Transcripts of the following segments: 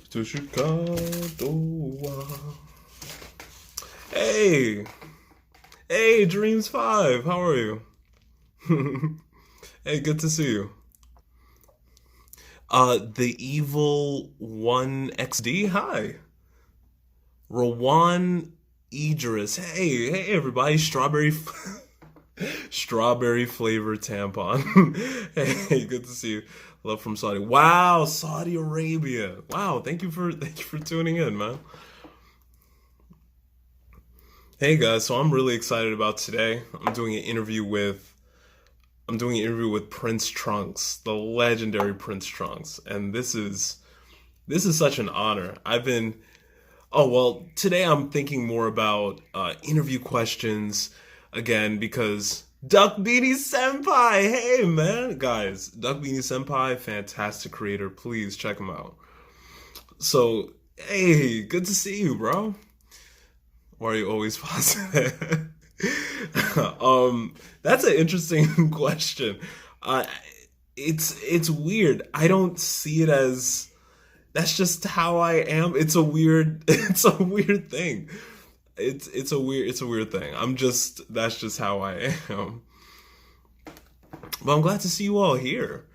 To Chicago. Hey, hey, Dreams 5, how are you? Hey, good to see you. The Evil 1XD, hi. Rawan Idris, hey, everybody, strawberry flavored tampon. Hey, good to see you. Love from Saudi. Wow, Saudi Arabia. Wow, thank you for tuning in, man. Hey guys, so I'm really excited about today. I'm doing an interview with Prince Trunks, the legendary Prince Trunks, and this is such an honor. Oh well, today I'm thinking more about interview questions again because Duck Beanie Senpai. Hey man, guys, Duck Beanie Senpai, fantastic creator. Please check him out. So, hey, good to see you, bro. Why are you always positive? That's an interesting question. Uh, it's weird. I don't see it as that's just how I am. It's a weird it's a weird thing. It's a weird thing. That's just how I am. But I'm glad to see you all here.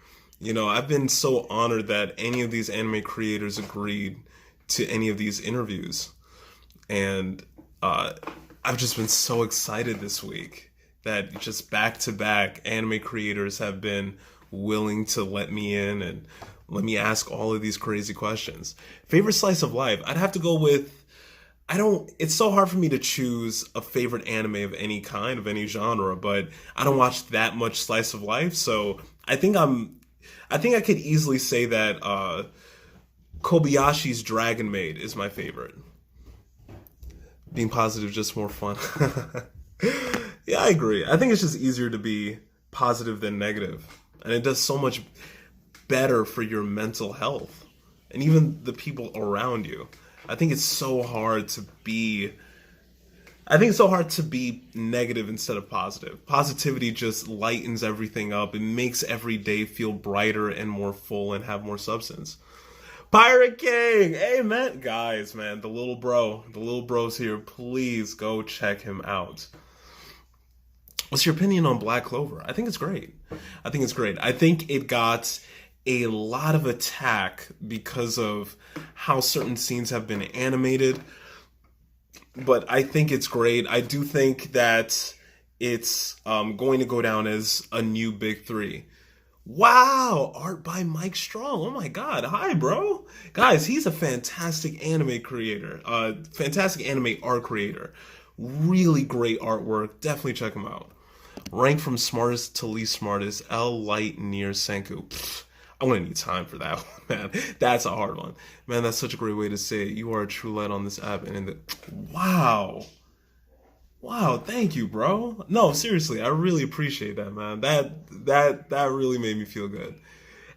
I've been so honored that any of these anime creators agreed to any of these interviews. And uh, I've just been so excited this week that just back to back anime creators have been willing to let me in and let me ask all of these crazy questions. Favorite slice of life? I'd have to go with it's so hard for me to choose a favorite anime of any kind, of any genre, but I don't watch that much slice of life, so I think I could easily say that Kobayashi's Dragon Maid is my favorite. Being positive, just more fun. Yeah, I agree. I think it's just easier to be positive than negative. And it does so much better for your mental health and even the people around you. I think it's so hard to be negative instead of positive. Positivity just lightens everything up. It makes every day feel brighter and more full and have more substance. Pirate King! Hey, man. Guys, man, the little bro's here. Please go check him out. What's your opinion on Black Clover? I think it's great. I think it got a lot of attack because of how certain scenes have been animated. But I think it's great. I do think that it's going to go down as a new big three. Wow, art by Mike Strong. Oh my God. Hi, bro. Guys, he's a fantastic anime creator, fantastic anime art creator. Really great artwork. Definitely check him out. Rank from smartest to least smartest. L Light near Senku. Pfft, I'm gonna need time for that one, man. That's a hard one. Man, that's such a great way to say it. You are a true light on this app and in the wow. Wow, thank you, bro. No, seriously, I really appreciate that, man. That really made me feel good.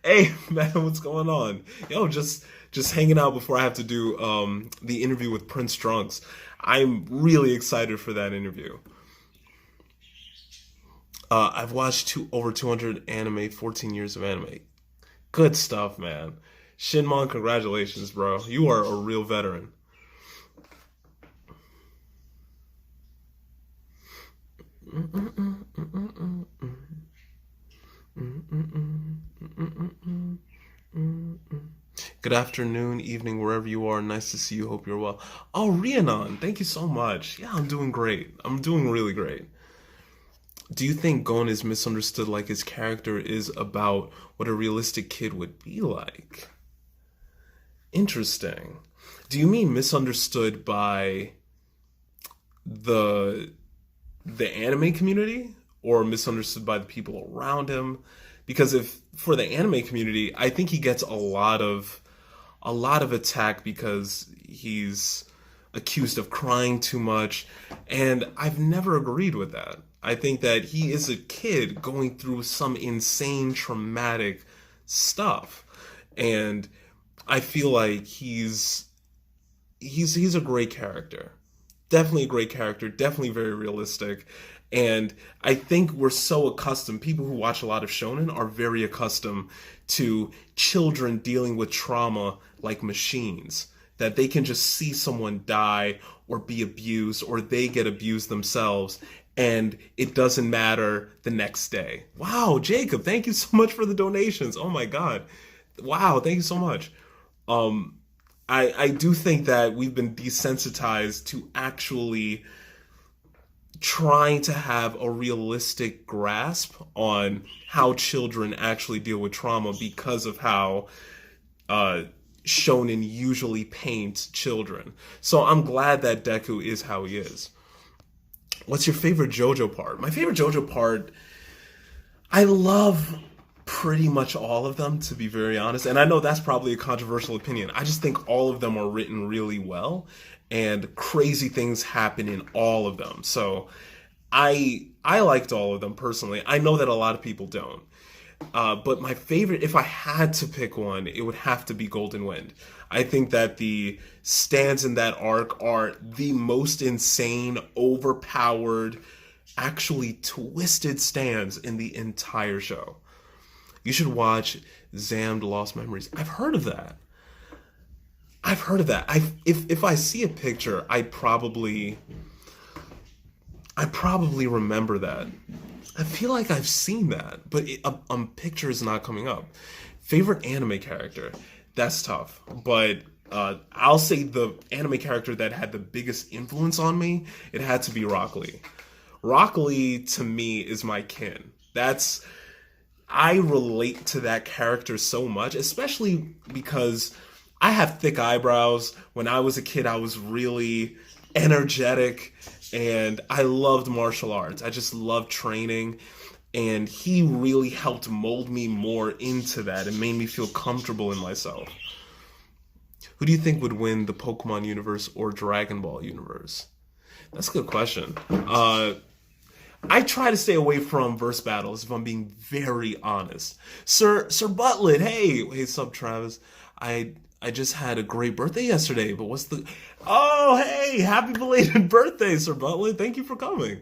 Hey, man, what's going on? Yo, just hanging out before I have to do the interview with Prince Trunks. I'm really excited for that interview. I've watched over 200 anime, 14 years of anime. Good stuff, man. Shinmon, congratulations, bro. You are a real veteran. Good afternoon, evening, wherever you are. Nice to see you. Hope you're well. Oh, Rhiannon, thank you so much. Yeah, I'm doing great. I'm doing really great. Do you think Gon is misunderstood like his character is about what a realistic kid would be like? Interesting. Do you mean misunderstood by the the anime community or misunderstood by the people around him? Because if for the anime community, I think he gets a lot of attack because he's accused of crying too much, and I've never agreed with that. I think that he is a kid going through some insane traumatic stuff, and I feel like he's a great character. Definitely a great character, definitely very realistic, And I think we're so accustomed, people who watch a lot of shonen are very accustomed to children dealing with trauma like machines, that they can just see someone die or be abused or they get abused themselves and it doesn't matter the next day. Wow, Jacob, thank you so much for the donations. Oh my God. Wow, thank you so much. I do think that we've been desensitized to actually trying to have a realistic grasp on how children actually deal with trauma because of how shonen usually paints children. So I'm glad that Deku is how he is. What's your favorite JoJo part? My favorite JoJo part, I love pretty much all of them, to be very honest. And I know that's probably a controversial opinion. I just think all of them are written really well and crazy things happen in all of them. So I liked all of them personally. I know that a lot of people don't. But my favorite, if I had to pick one, it would have to be Golden Wind. I think that the stands in that arc are the most insane, overpowered, actually twisted stands in the entire show. You should watch Zammed Lost Memories. I've heard of that. If I see a picture, I probably remember that. I feel like I've seen that, but a picture is not coming up. Favorite anime character? That's tough, but I'll say the anime character that had the biggest influence on me, it had to be Rock Lee. Rock Lee, to me, is my kin. I relate to that character so much, especially because I have thick eyebrows. When I was a kid, I was really energetic, and I loved martial arts. I just loved training, and he really helped mold me more into that and made me feel comfortable in myself. Who do you think would win the Pokemon universe or Dragon Ball universe? That's a good question. I try to stay away from verse battles, if I'm being very honest. Sir Butlet, hey, sup, Travis? I just had a great birthday yesterday, but what's the... Oh, hey, happy belated birthday, Sir Butler. Thank you for coming.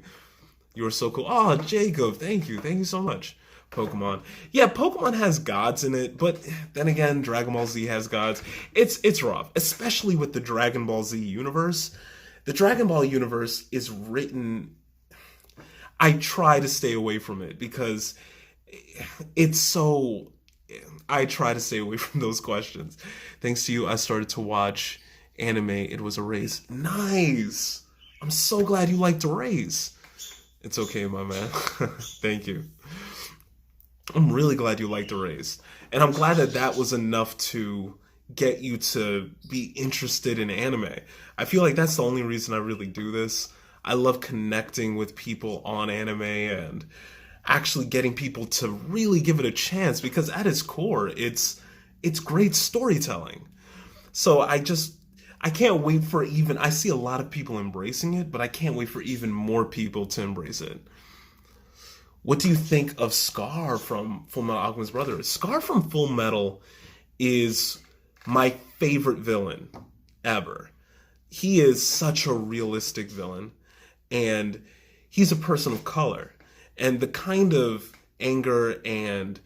You are so cool. Oh, Jacob, thank you. Thank you so much. Pokemon. Yeah, Pokemon has gods in it, but then again, Dragon Ball Z has gods. It's rough, especially with the Dragon Ball Z universe. The Dragon Ball universe is written... I try to stay away from it because it's so... I try to stay away from those questions. Thanks to you, I started to watch anime. It was Erased. Nice! I'm so glad you liked Erased. It's okay, my man. Thank you. I'm really glad you liked Erased. And I'm glad that that was enough to get you to be interested in anime. I feel like that's the only reason I really do this. I love connecting with people on anime and actually getting people to really give it a chance, because at its core, it's great storytelling. So I can't wait for I see a lot of people embracing it, but I can't wait for even more people to embrace it. What do you think of Scar from Full Metal Alchemist Brotherhood? Scar from Full Metal is my favorite villain ever. He is such a realistic villain, and he's a person of color. And the kind of anger and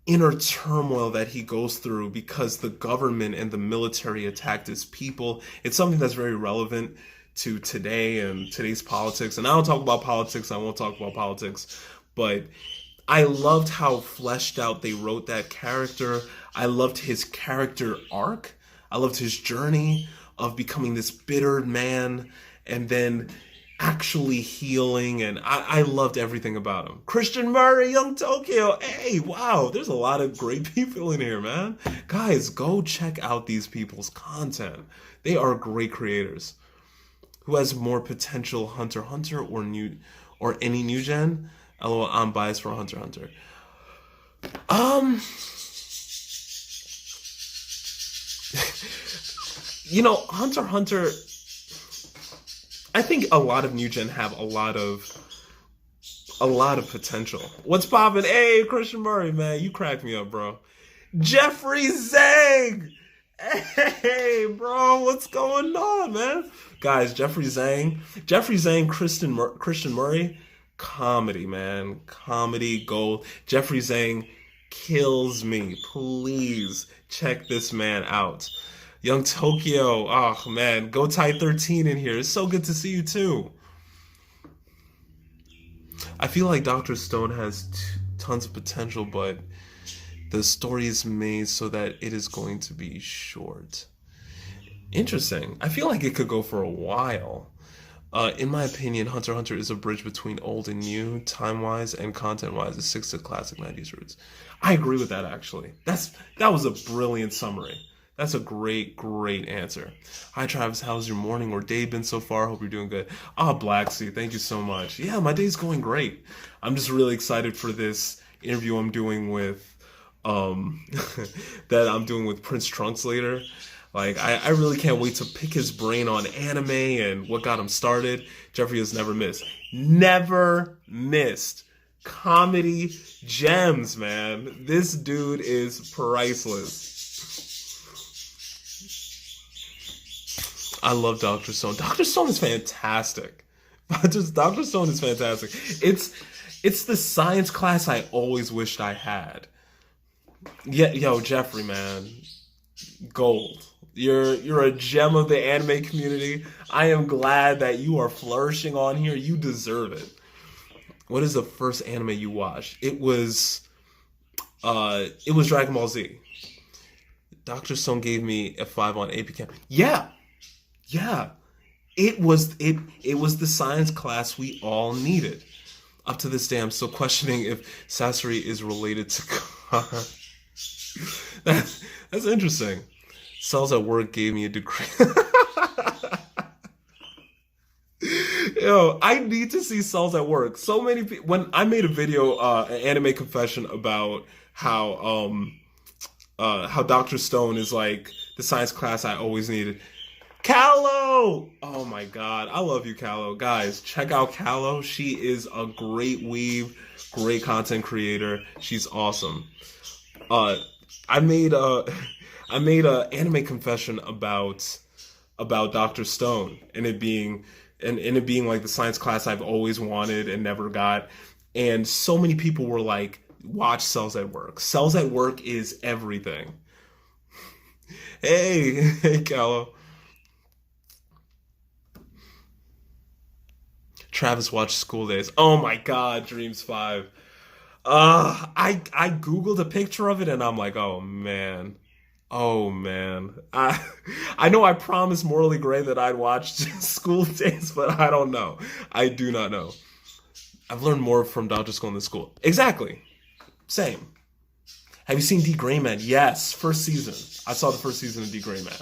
inner turmoil that he goes through because the government and the military attacked his people, it's something that's very relevant to today and today's politics. And I don't talk about politics, I won't talk about politics, but I loved how fleshed out they wrote that character. I loved his character arc. I loved his journey of becoming this bitter man and then actually healing, and I loved everything about him. Christian Murray, Young Tokyo, hey, wow, there's a lot of great people in here, man. Guys, go check out these people's content. They are great creators. Who has more potential, Hunter x Hunter or any new gen? LOL, I'm biased for Hunter x Hunter. Hunter x Hunter, I think a lot of new gen have a lot of potential. What's poppin'? Hey, Christian Murray, man, you cracked me up, bro. Jeffrey Zang! Hey, bro, what's going on, man? Guys, Jeffrey Zhang, Christian Murray, comedy, man, comedy gold. Jeffrey Zhang kills me. Please check this man out. Young Tokyo, oh man, go tie 13 in here. It's so good to see you too. I feel like Doctor Stone has tons of potential, but the story is made so that it is going to be short. Interesting. I feel like it could go for a while. In my opinion, Hunter x Hunter is a bridge between old and new, time-wise and content-wise. It sticks to classic 90s roots. I agree with that, actually. That was a brilliant summary. That's a great answer. Hi, Travis. How's your morning or day been so far? Hope you're doing good. Ah, Black Sea, thank you so much. Yeah, my day's going great. I'm just really excited for this interview I'm doing with that I'm doing with Prince Trunks later. Like, I really can't wait to pick his brain on anime and what got him started. Jeffrey has never missed. Never missed. Comedy gems, man. This dude is priceless. I love Dr. Stone. Dr. Stone is fantastic. Dr. Stone is fantastic. It's the science class I always wished I had. Yeah, yo, Jeffrey, man, gold. You're a gem of the anime community. I am glad that you are flourishing on here. You deserve it. What is the first anime you watched? It was Dragon Ball Z. Dr. Stone gave me a 5 on AP Chem. Yeah. It was the science class we all needed. Up to this day, I'm still questioning if Sasori is related to Khan. That's interesting. Cells at Work gave me a degree. Yo, I need to see Cells at Work. So many people. When I made a video, an anime confession about how Dr. Stone is like the science class I always needed. Callow! Oh my god, I love you, Callow. Guys, check out Callow. She is a great weave, great content creator. She's awesome. I made a anime confession about Dr. Stone and it being like the science class I've always wanted and never got. And so many people were like, watch Cells at Work. Cells at Work is everything. Hey, Callow. Travis watched School Days. Oh my god, Dreams 5. I googled a picture of it and I'm like, oh man. I know I promised Morally Gray that I'd watch School Days, but I don't know. I do not know. I've learned more from Dr. School than school. Exactly. Same. Have you seen D. Gray Man? Yes, first season. I saw the first season of D. Gray Man.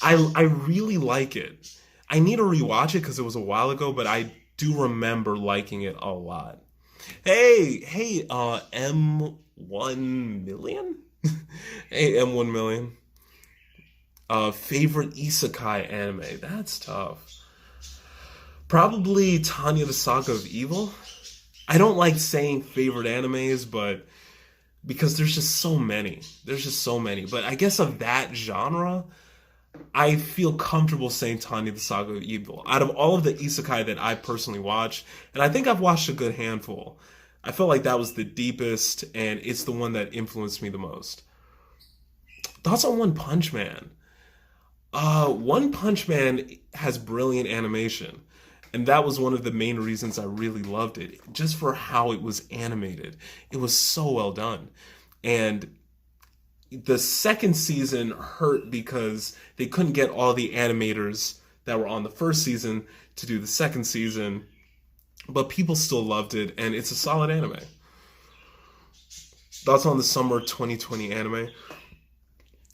I really like it. I need to rewatch it because it was a while ago, but I do remember liking it a lot. Hey, M1 million? Hey, M1 million. Favorite isekai anime? That's tough. Probably Tanya the Saga of Evil. I don't like saying favorite animes, but because there's just so many. But I guess of that genre, I feel comfortable saying Tanya the Saga of Evil. Out of all of the isekai that I personally watched, and I think I've watched a good handful, I felt like that was the deepest, and it's the one that influenced me the most. Thoughts on One Punch Man? One Punch Man has brilliant animation, and that was one of the main reasons I really loved it, just for how it was animated. It was so well done. And the second season hurt because they couldn't get all the animators that were on the first season to do the second season, but people still loved it, and it's a solid anime. Thoughts on the summer 2020 anime?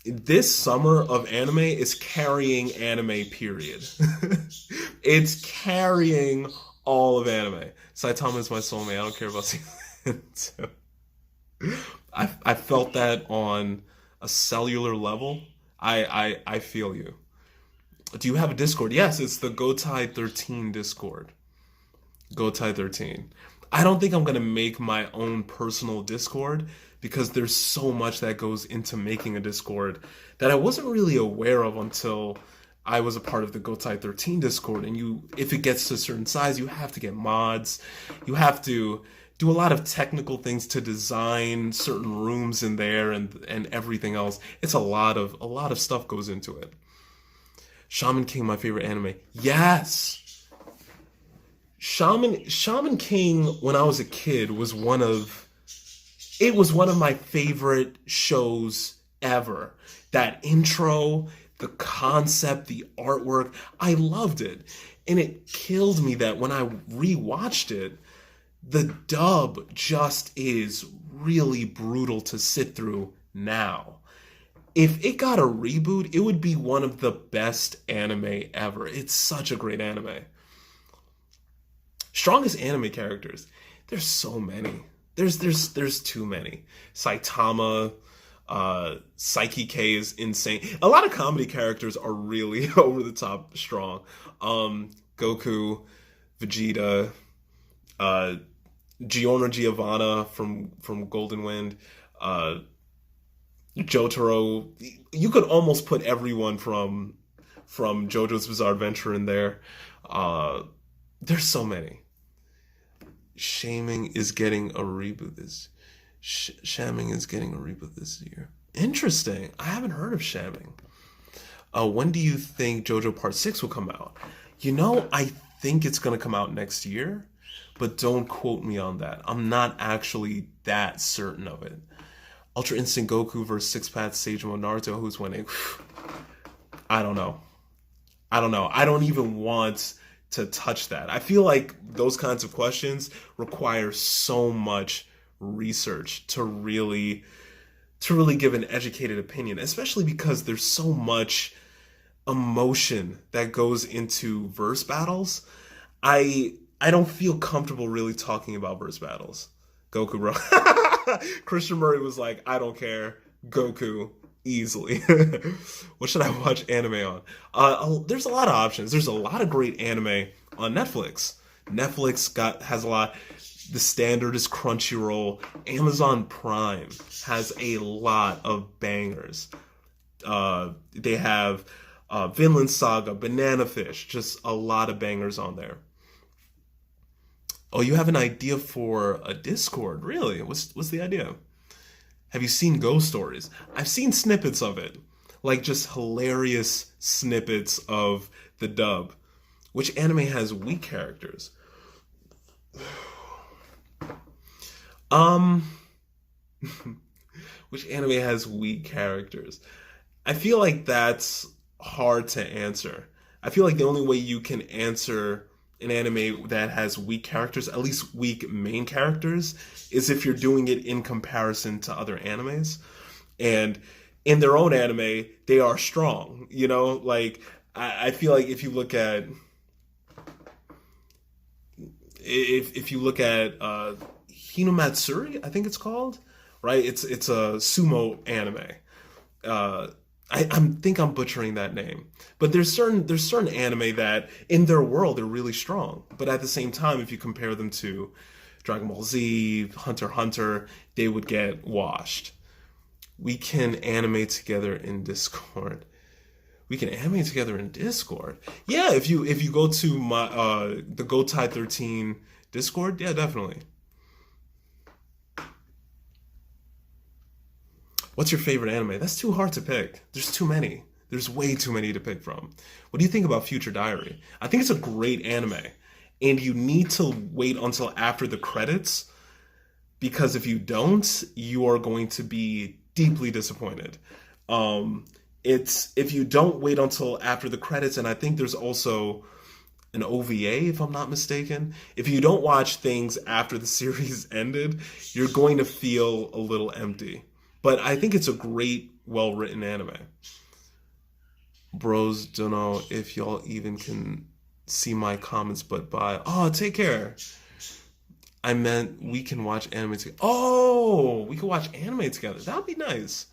This summer of anime is carrying anime, period. It's carrying all of anime. Saitama is my soulmate. I don't care about season 2. I felt that on a cellular level. I feel you. Do you have a Discord? Yes, it's the Gotai 13 Discord. Gotai 13. I don't think I'm gonna make my own personal Discord because there's so much that goes into making a Discord that I wasn't really aware of until I was a part of the Gotai 13 Discord. And if it gets to a certain size, you have to get mods. You have to do a lot of technical things to design certain rooms in there and everything else. It's a lot of stuff goes into it. Shaman King, my favorite anime. Yes. Shaman King, when I was a kid, was one of my favorite shows ever. That intro, the concept, the artwork, I loved it. And it killed me that when I rewatched it, the dub just is really brutal to sit through now. If it got a reboot, it would be one of the best anime ever. It's such a great anime. Strongest anime characters. There's so many. There's too many. Saitama, Psyche K is insane. A lot of comedy characters are really over the top strong. Goku, Vegeta, Giorno Giovanna from Golden Wind, Jotaro. You could almost put everyone from JoJo's Bizarre Adventure in there. There's so many. Shaming is getting a reboot Shamming is getting a reboot this year. Interesting. I haven't heard of Shamming. When do you think JoJo Part 6 will come out? I think it's going to come out next year, but don't quote me on that. I'm not actually that certain of it. Ultra Instinct Goku versus Six Path Seijimo Naruto, who's winning? I don't know. I don't even want to touch that. I feel like those kinds of questions require so much research to really give an educated opinion, especially because there's so much emotion that goes into verse battles. I don't feel comfortable really talking about verse battles. Goku, bro. Christian Murray was like, I don't care. Goku, easily. What should I watch anime on? There's a lot of options. There's a lot of great anime on Netflix. Netflix has a lot. The standard is Crunchyroll. Amazon Prime has a lot of bangers. They have Vinland Saga, Banana Fish, just a lot of bangers on there. Oh, you have an idea for a Discord? Really? What's the idea? Have you seen Ghost Stories? I've seen snippets of it. Like just hilarious snippets of the dub. Which anime has weak characters? Which anime has weak characters? I feel like that's hard to answer. I feel like the only way you can answer an anime that has weak characters, at least weak main characters, is if you're doing it in comparison to other animes. And in their own anime, they are strong. Like, I feel like if you look at Hinamatsuri, I think it's called, right? It's a sumo anime. I think I'm butchering that name, but there's certain anime that in their world they're really strong, but at the same time, if you compare them to Dragon Ball Z, Hunter x Hunter, they would get washed. We can animate together in Discord. Yeah, if you go to my the Gotai 13 Discord, yeah, definitely. What's your favorite anime? That's too hard to pick. There's too many. There's way too many to pick from. What do you think about Future Diary? I think it's a great anime. And you need to wait until after the credits, because if you don't, you are going to be deeply disappointed. If you don't wait until after the credits, and I think there's also an OVA, if I'm not mistaken. If you don't watch things after the series ended, you're going to feel a little empty. But I think it's a great, well-written anime. Bros, don't know if y'all even can see my comments, but bye. Oh, take care. I meant we can watch anime together. Oh, we can watch anime together. That would be nice.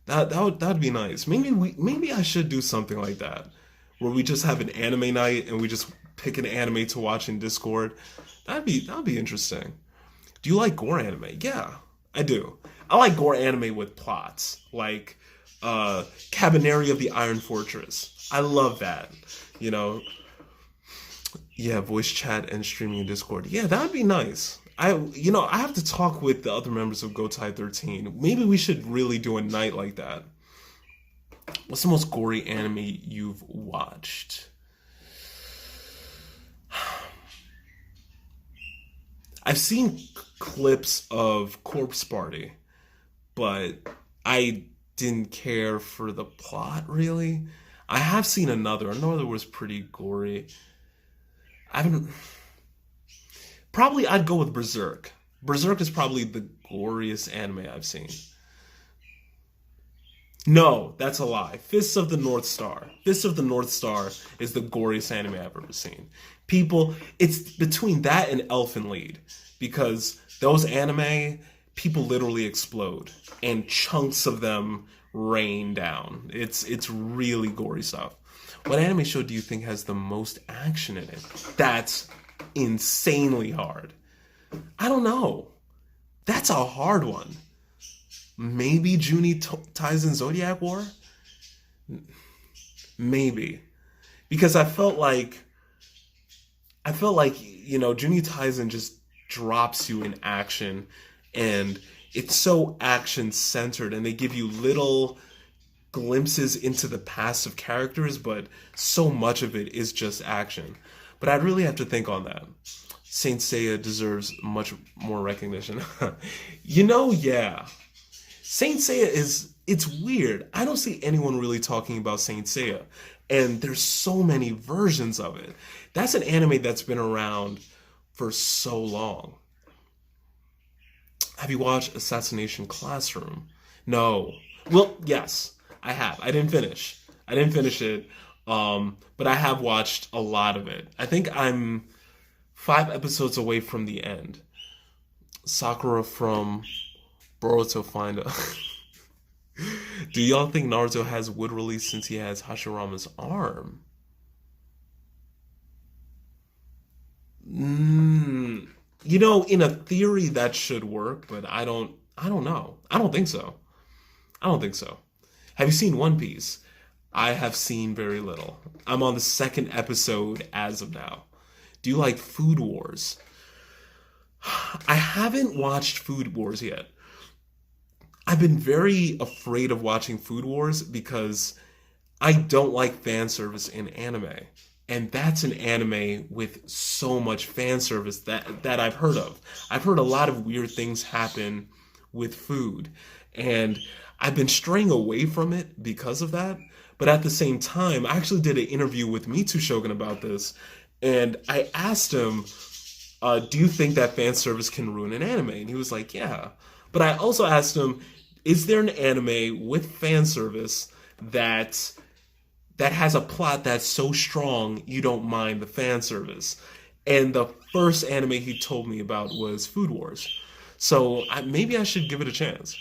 That'd be nice. Maybe I should do something like that, where we just have an anime night and we just pick an anime to watch in Discord. That'd be interesting. Do you like gore anime? Yeah, I do. I like gore anime with plots, like Cabaneri of the Iron Fortress. I love that. You know, yeah, voice chat and streaming in Discord. Yeah, that would be nice. I have to talk with the other members of GoTide 13. Maybe we should really do a night like that. What's the most gory anime you've watched? I've seen clips of Corpse Party, but I didn't care for the plot really. I have seen another. Another was pretty gory. I haven't. Probably I'd go with Berserk. Berserk is probably the goriest anime I've seen. No, that's a lie. Fists of the North Star. Fists of the North Star is the goriest anime I've ever seen. People, it's between that and Elfen Lied, because those anime, people literally explode and chunks of them rain down. It's really gory stuff. What anime show do you think has the most action in it? That's insanely hard. I don't know. That's a hard one. Maybe Taisen Zodiac War? Maybe. Because I felt like Juni Taisen just drops you in action, and it's so action centered, and they give you little glimpses into the past of characters, but so much of it is just action. But I'd really have to think on that. Saint Seiya deserves much more recognition. Yeah. Saint Seiya it's weird. I don't see anyone really talking about Saint Seiya. And there's so many versions of it. That's an anime that's been around for so long. Have you watched Assassination Classroom? No. Well, yes, I have. I didn't finish it. But I have watched a lot of it. I think I'm 5 episodes away from the end. Sakura from Boruto Finder. Do y'all think Naruto has wood release since he has Hashirama's arm? In a theory that should work, but I don't know. I don't think so. Have you seen One Piece? I have seen very little. I'm on the 2nd episode as of now. Do you like Food Wars? I haven't watched Food Wars yet. I've been very afraid of watching Food Wars because I don't like fan service in anime. And that's an anime with so much fan service that I've heard of. I've heard a lot of weird things happen with food. And I've been straying away from it because of that. But at the same time, I actually did an interview with Mitsu Shogun about this. And I asked him, do you think that fan service can ruin an anime? And he was like, yeah. But I also asked him, is there an anime with fan service that has a plot that's so strong you don't mind the fan service? And the first anime he told me about was Food Wars. So maybe I should give it a chance.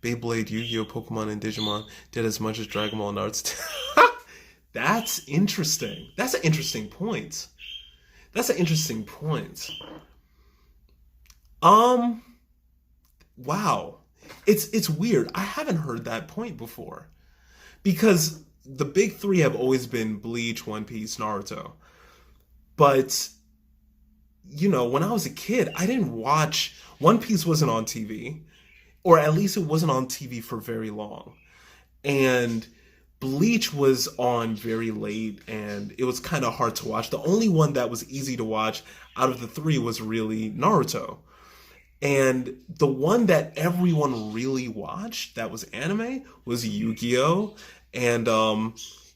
Beyblade, Yu-Gi-Oh, Pokemon, and Digimon did as much as Dragon Ball and Naruto. That's interesting. That's an interesting point. Wow. It's weird. I haven't heard that point before. Because the big three have always been Bleach, One Piece, Naruto. But, when I was a kid, I didn't watch... One Piece wasn't on TV. Or at least it wasn't on TV for very long. And Bleach was on very late, and it was kind of hard to watch. The only one that was easy to watch out of the three was really Naruto. And the one that everyone really watched that was anime was Yu-Gi-Oh! And a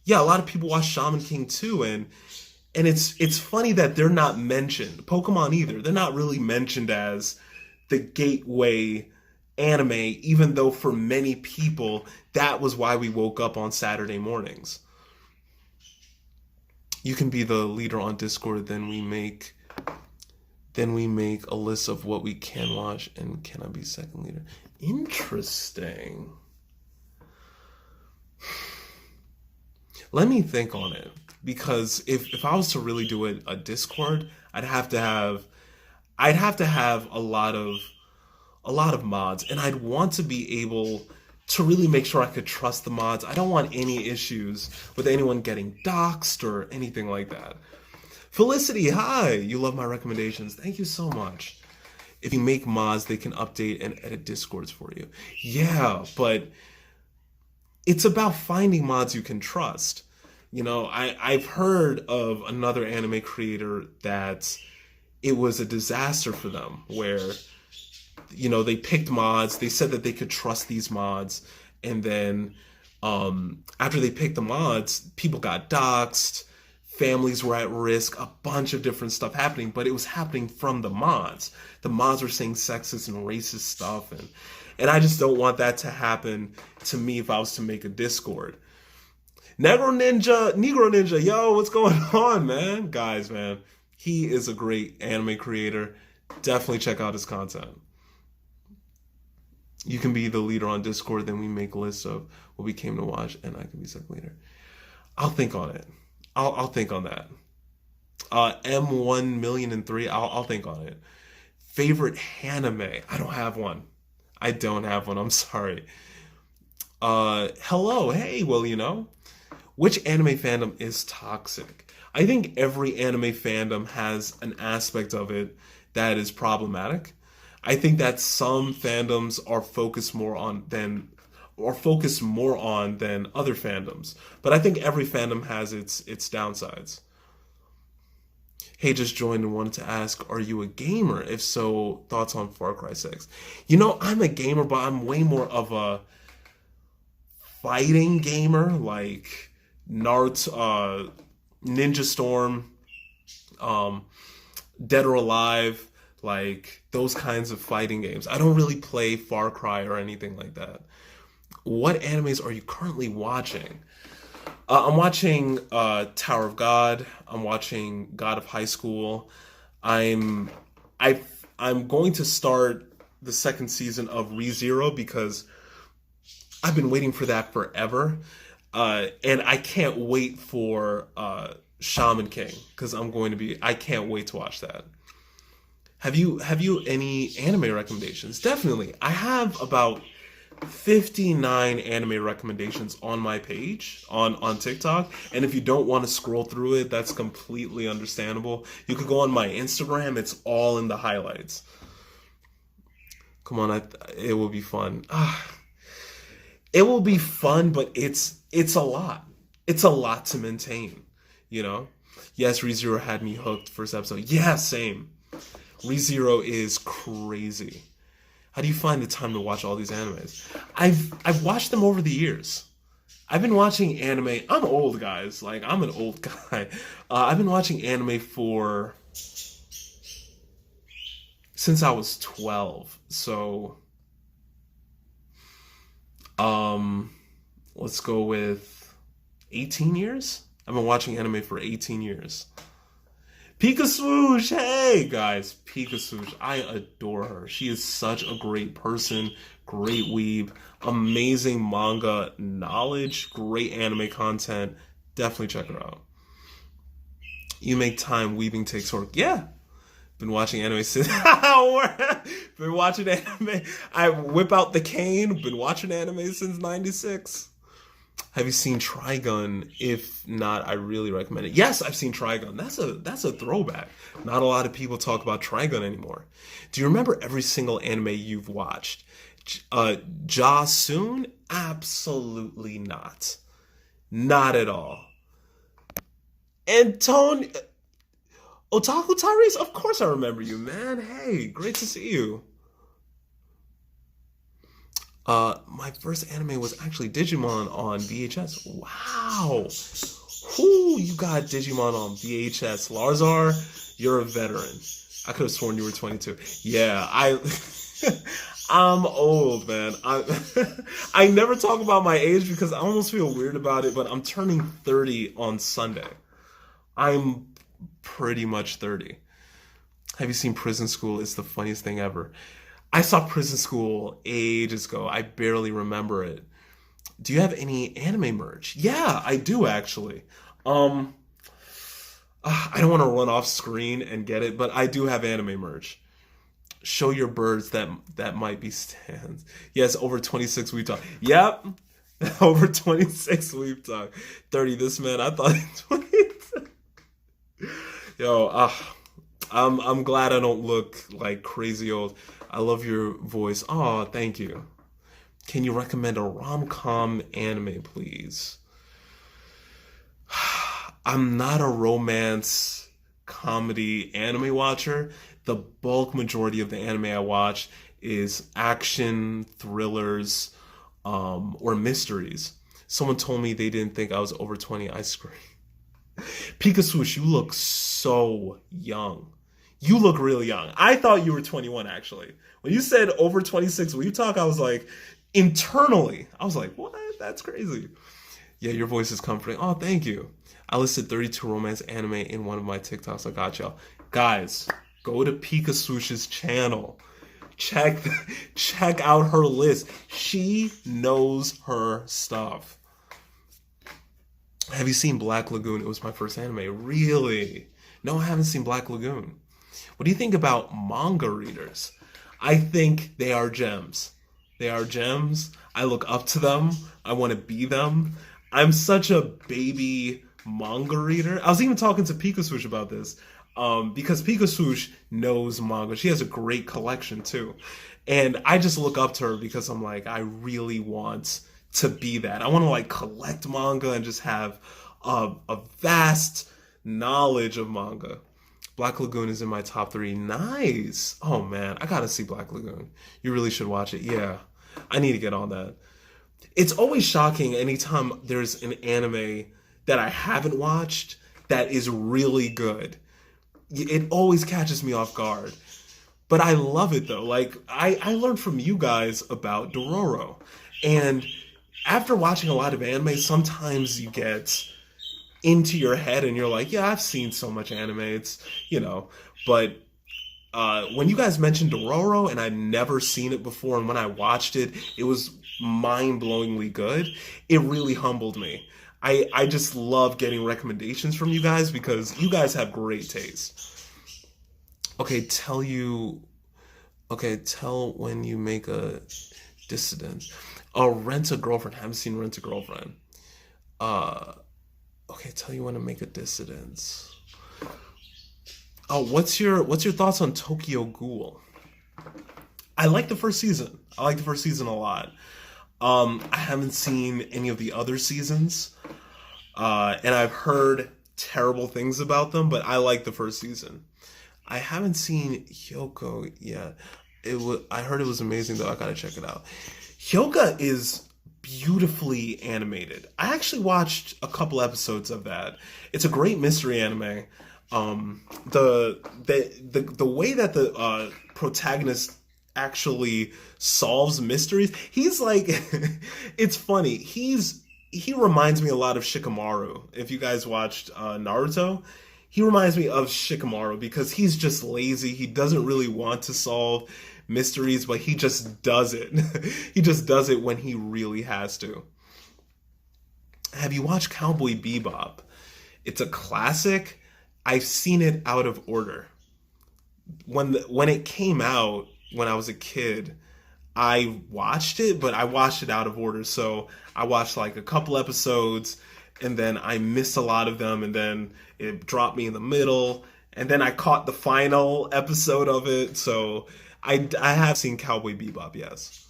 lot of people watch Shaman King too. And it's funny that they're not mentioned. Pokemon either. They're not really mentioned as the gateway anime, even though for many people that was why we woke up on Saturday mornings. You can be the leader on Discord, then we make a list of what we can watch, and can I be second leader? Interesting. Let me think on it, because if I was to really do a Discord, I'd have to have a lot a lot of mods, and I'd want to be able to really make sure I could trust the mods. I don't want any issues with anyone getting doxxed or anything like that. Felicity, hi! You love my recommendations. Thank you so much. If you make mods, they can update and edit Discords for you. Yeah, but it's about finding mods you can trust. You know, I've heard of another anime creator that it was a disaster for them where, you know, they picked mods, they said that they could trust these mods, and then after they picked the mods, people got doxxed, families were at risk, a bunch of different stuff happening, but it was happening from the mods. The mods were saying sexist and racist stuff, and I just don't want that to happen to me if I was to make a Discord. Negro Ninja, yo, what's going on, man? Guys, man, he is a great anime creator. Definitely check out his content. You can be the leader on Discord, then we make lists of what we came to watch, and I can be second leader. I'll think on it. I'll think on that. M1,000,003, I'll think on it. Favorite anime? I don't have one. I'm sorry. Hello, hey, well, you know. Which anime fandom is toxic? I think every anime fandom has an aspect of it that is problematic. I think that some fandoms are focused more on than other fandoms. But I think every fandom has its downsides. Hey, just joined and wanted to ask, are you a gamer? If so, thoughts on Far Cry 6? You know, I'm a gamer, but I'm way more of a fighting gamer, like Naruto, Ninja Storm, Dead or Alive, like those kinds of fighting games. I don't really play Far Cry or anything like that. What animes are you currently watching? I'm watching Tower of God. I'm watching God of High School. I'm going to start the second season of ReZero because I've been waiting for that forever. And I can't wait for Shaman King because I can't wait to watch that. Have you any anime recommendations? Definitely. I have about 59 anime recommendations on my page on TikTok, and if you don't want to scroll through it, that's completely understandable. You could go on my Instagram, it's all in the highlights. Come on, it will be fun. It will be fun, but it's a lot. It's a lot to maintain, you know? Yes, ReZero had me hooked first episode. Yeah, same. ReZero is crazy. How do you find the time to watch all these animes? I've watched them over the years. I've been watching anime. I'm old, guys. Like, I'm an old guy. I've been watching anime since I was 12. So, let's go with 18 years? I've been watching anime for 18 years. Pika Swoosh, hey guys, Pika Swoosh, I adore her. She is such a great person, great weeb, amazing manga knowledge, great anime content. Definitely check her out. You make time, weaving takes work. Yeah, been watching anime since. Been watching anime. I whip out the cane. Been watching anime since '96. Have you seen Trigun? If not, I really recommend it. Yes, I've seen Trigun. That's a throwback. Not a lot of people talk about Trigun anymore. Do you remember every single anime you've watched? Ja-soon? Absolutely not. Not at all. Otaku Tyrese? Of course I remember you, man. Hey, great to see you. My first anime was actually Digimon on VHS. Wow. Whoo, you got Digimon on VHS. Larzar, you're a veteran. I could have sworn you were 22. Yeah, I'm old, man. I never talk about my age because I almost feel weird about it, but I'm turning 30 on Sunday. I'm pretty much 30. Have you seen Prison School? It's the funniest thing ever. I saw Prison School ages ago. I barely remember it. Do you have any anime merch? Yeah, I do actually. I don't want to run off screen and get it, but I do have anime merch. Show your birds that might be stands. Yes, over 26 we've talked. Yep. Over 26 we've talked. 30 this man, I thought 22. Yo, I'm glad I don't look like crazy old. I love your voice. Oh, thank you. Can you recommend a rom-com anime, please? I'm not a romance comedy anime watcher. The bulk majority of the anime I watch is action, thrillers, or mysteries. Someone told me they didn't think I was over 20. I scream. Pikachu, you look so young. You look really young. I thought you were 21, actually. When you said over 26 will you talk, I was like, internally, I was like, what? That's crazy. Yeah, your voice is comforting. Oh, thank you. I listed 32 romance anime in one of my TikToks. I got y'all. Guys, go to Pikachu's channel. Check out her list. She knows her stuff. Have you seen Black Lagoon? It was my first anime. Really? No, I haven't seen Black Lagoon. What do you think about manga readers? I think they are gems. They are gems. I look up to them. I want to be them. I'm such a baby manga reader. I was even talking to Pikachu about this because Pikachu knows manga. She has a great collection too. And I just look up to her because I'm like, I really want to be that. I want to like collect manga and just have a vast knowledge of manga. Black Lagoon is in my top 3. Nice. Oh man, I gotta see Black Lagoon. You really should watch it. Yeah, I need to get on that. It's always shocking anytime there's an anime that I haven't watched that is really good. It always catches me off guard. But I love it though. Like, I learned from you guys about Dororo. And after watching a lot of anime, sometimes you get into your head and you're like, yeah, I've seen so much anime. It's, but when you guys mentioned Dororo and I'd never seen it before, and when I watched it, it was mind-blowingly good. It really humbled me. I just love getting recommendations from you guys because you guys have great taste. Tell when you make a dissident. Rent a Girlfriend. Haven't seen Rent a Girlfriend. Tell you when to make a dissident. Oh, what's your thoughts on Tokyo Ghoul? I like the first season. I like the first season a lot. I haven't seen any of the other seasons, and I've heard terrible things about them, but I like the first season. I haven't seen Hyoko yet. I heard it was amazing though. I gotta check it out. Hyoko is beautifully animated. I actually watched a couple episodes of that. It's a great mystery anime. The way that the protagonist actually solves mysteries, he's like it's funny. He reminds me a lot of Shikamaru. If you guys watched Naruto, he reminds me of Shikamaru because he's just lazy. He doesn't really want to solve mysteries, but he just does it. He just does it when he really has to. Have you watched Cowboy Bebop? It's a classic. I've seen it out of order. When it came out when I was a kid, I watched it, but I watched it out of order. So I watched like a couple episodes and then I missed a lot of them and then it dropped me in the middle and then I caught the final episode of it. So I have seen Cowboy Bebop, yes.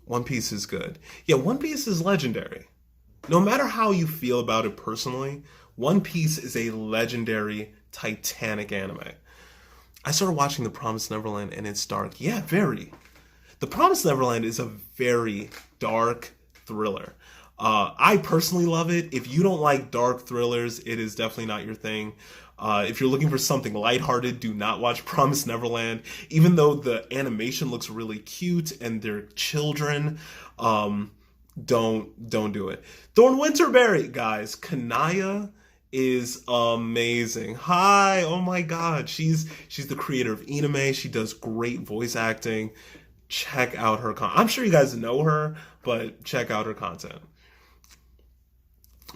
One Piece is good. Yeah, One Piece is legendary. No matter how you feel about it personally, One Piece is a legendary, titanic anime. I started watching The Promised Neverland and it's dark. Yeah, very. The Promised Neverland is a very dark thriller. I personally love it. If you don't like dark thrillers, it is definitely not your thing. If you're looking for something lighthearted, do not watch Promised Neverland. Even though the animation looks really cute and they're children, don't do it. Thorn Winterberry, guys, Kanaya is amazing. Hi, oh my god, she's the creator of Iname. She does great voice acting. Check out her content. I'm sure you guys know her, but check out her content.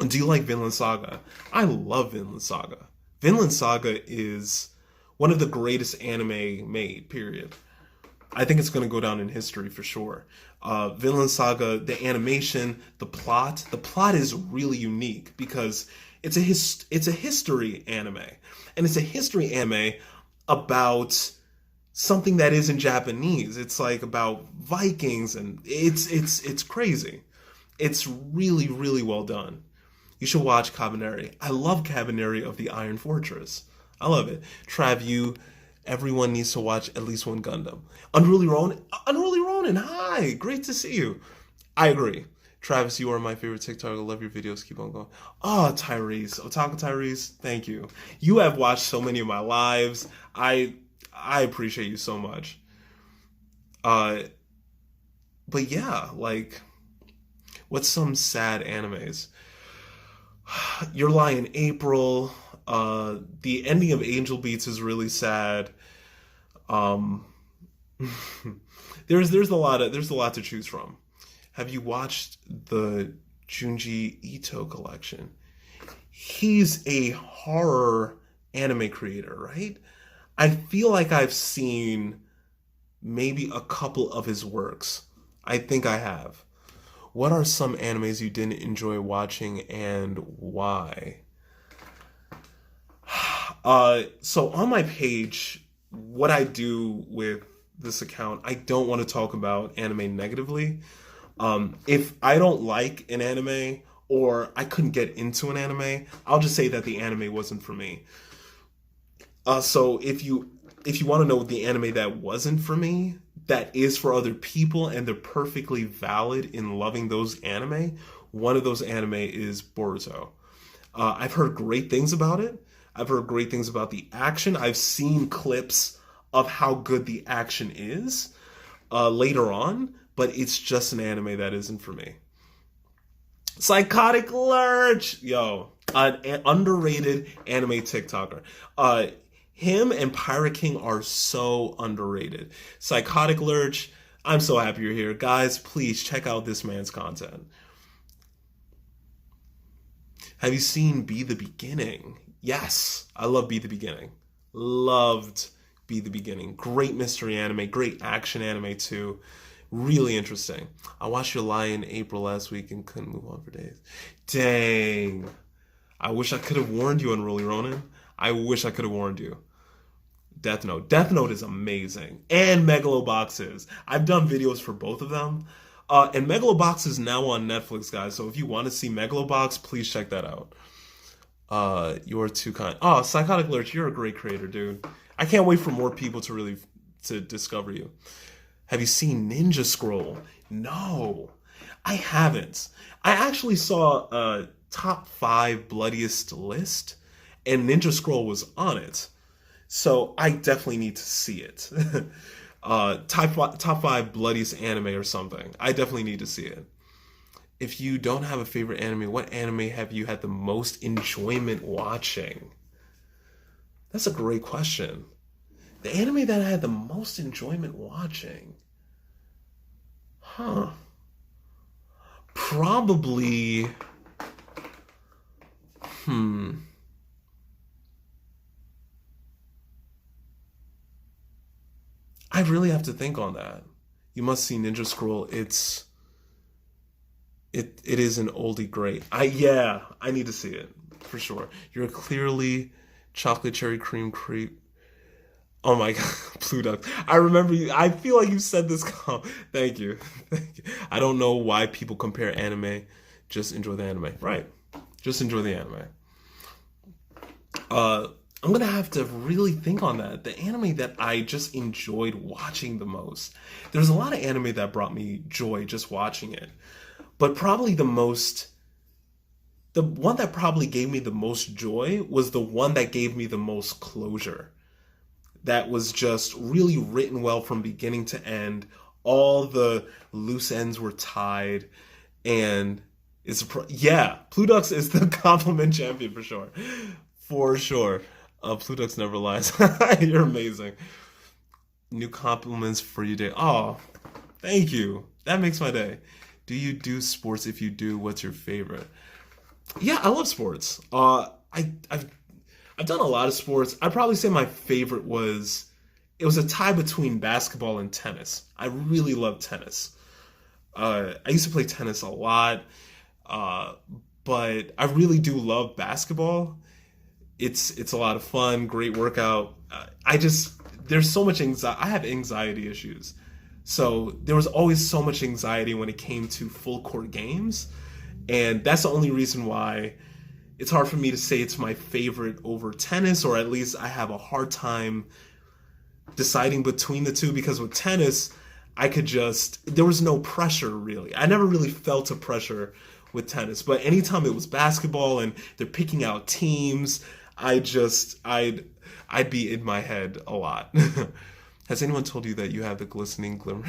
Do you like Vinland Saga? I love Vinland Saga. Vinland Saga is one of the greatest anime made, period. I think it's going to go down in history for sure. Vinland Saga, the animation, the plot is really unique because it's a history anime, and it's a history anime about something that is in Japanese. It's like about Vikings, and it's crazy. It's really, really well done. You should watch Cabaneri. I love Cabaneri of the Iron Fortress. I love it. Everyone needs to watch at least one Gundam. Unruly Ronin, hi! Great to see you. I agree. Travis, you are my favorite TikTok. I love your videos. Keep on going. Oh, Tyrese. Otaku Tyrese, thank you. You have watched so many of my lives. I appreciate you so much. But yeah, like, what's some sad animes? Your Lie in April. The ending of Angel Beats is really sad. There's a lot to choose from. Have you watched the Junji Ito collection? He's a horror anime creator, right? I feel like I've seen maybe a couple of his works. I think I have. What are some animes you didn't enjoy watching and why? So on my page, what I do with this account, I don't want to talk about anime negatively. If I don't like an anime or I couldn't get into an anime, I'll just say that the anime wasn't for me. So if you want to know the anime that wasn't for me, that is for other people, and they're perfectly valid in loving those anime, one of those anime is Boruto. I've heard great things about it. I've heard great things about the action. I've seen clips of how good the action is later on, but it's just an anime that isn't for me. Psychotic Lurch! Yo, an underrated anime TikToker. Him and Pirate King are so underrated. Psychotic Lurch, I'm so happy you're here. Guys, please check out this man's content. Have you seen Be the Beginning? Yes, I love Be the Beginning. Loved Be the Beginning. Great mystery anime, great action anime too. Really interesting. I watched Your Lie in April last week and couldn't move on for days. Dang. I wish I could have warned you, Unruly Ronin. I wish I could have warned you. Death Note. Death Note is amazing. And Megalobox. I've done videos for both of them. And Megalobox is now on Netflix, guys. So if you want to see Megalobox, please check that out. You're too kind. Oh, Psychotic Lurch, you're a great creator, dude. I can't wait for more people to discover you. Have you seen Ninja Scroll? No, I haven't. I actually saw a top 5 bloodiest list, and Ninja Scroll was on it. So I definitely need to see it. Top 5 bloodiest anime or something. I definitely need to see it. If you don't have a favorite anime, what anime have you had the most enjoyment watching? That's a great question. The anime that I had the most enjoyment watching? Probably... I really have to think on that. You must see Ninja Scroll. It is an oldie great. I need to see it for sure. You're clearly chocolate cherry cream creep. Oh my god, Pluduck. I remember you. I feel like you said this. Thank you. I don't know why people compare anime. Just enjoy the anime. Right. Just enjoy the anime. I'm gonna have to really think on that. The anime that I just enjoyed watching the most. There's a lot of anime that brought me joy just watching it. But probably the one that probably gave me the most joy was the one that gave me the most closure. That was just really written well from beginning to end. All the loose ends were tied, and Pludux is the compliment champion for sure. For sure. Pludux never lies. You're amazing. New compliments for you, day. Oh, thank you. That makes my day. Do you do sports? If you do, what's your favorite? Yeah, I love sports. I've done a lot of sports. I'd probably say my favorite was it was a tie between basketball and tennis. I really love tennis. I used to play tennis a lot, but I really do love basketball. It's a lot of fun, great workout. There's so much anxiety. I have anxiety issues, so there was always so much anxiety when it came to full court games, and that's the only reason why it's hard for me to say it's my favorite over tennis, or at least I have a hard time deciding between the two, because with tennis, there was no pressure really. I never really felt a pressure with tennis, but anytime it was basketball and they're picking out teams, I'd be in my head a lot. Has anyone told you that you have the glistening glimmer?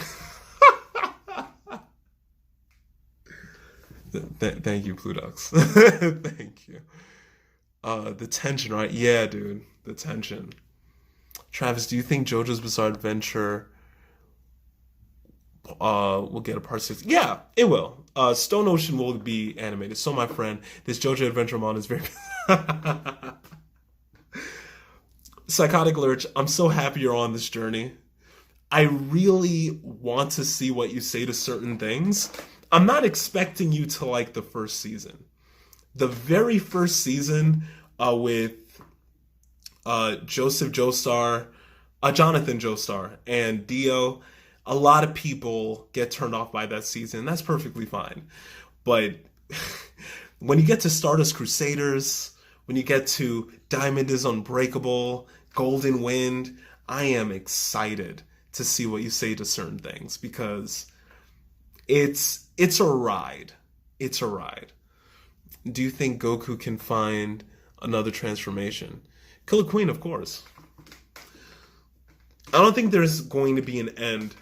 Thank you, Plutux. Thank you. The tension, right? Yeah, dude, the tension. Travis, do you think JoJo's Bizarre Adventure will get a part 6? Yeah, it will. Stone Ocean will be animated. So, my friend, this JoJo Adventure Mon is very... Psychotic Lurch, I'm so happy you're on this journey. I really want to see what you say to certain things. I'm not expecting you to like the first season. The very first season with Jonathan Joestar, and Dio, a lot of people get turned off by that season. That's perfectly fine. But when you get to Stardust Crusaders, when you get to Diamond is Unbreakable, Golden Wind, I am excited to see what you say to certain things, because it's a ride. It's a ride. Do you think Goku can find another transformation? Killer Queen, of course. I don't think there's going to be an end